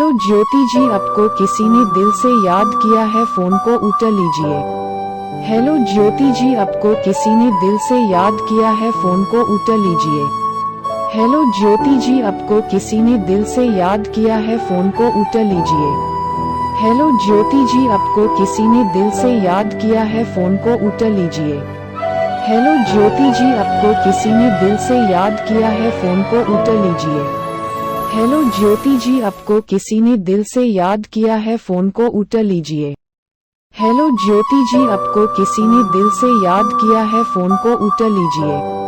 Hello ज्योति जी, आपको किसी ने दिल से याद किया है, फोन को उठा लीजिए। हेलो ज्योति जी, आपको किसी ने दिल से याद किया है, फोन को उठा लीजिए। हेलो ज्योति जी, आपको किसी ने दिल से याद किया है, फोन को उठा लीजिए। हेलो ज्योति जी, आपको किसी ने दिल से याद किया है, फोन को उठा लीजिए। हेलो ज्योति जी, आपको किसी ने दिल से याद किया है, फोन को उठा लीजिए। हेलो ज्योति जी, आपको किसी ने दिल से याद किया है, फोन को उठा लीजिए। हेलो ज्योति जी, आपको किसी ने दिल से याद किया है, फोन को उठा लीजिए।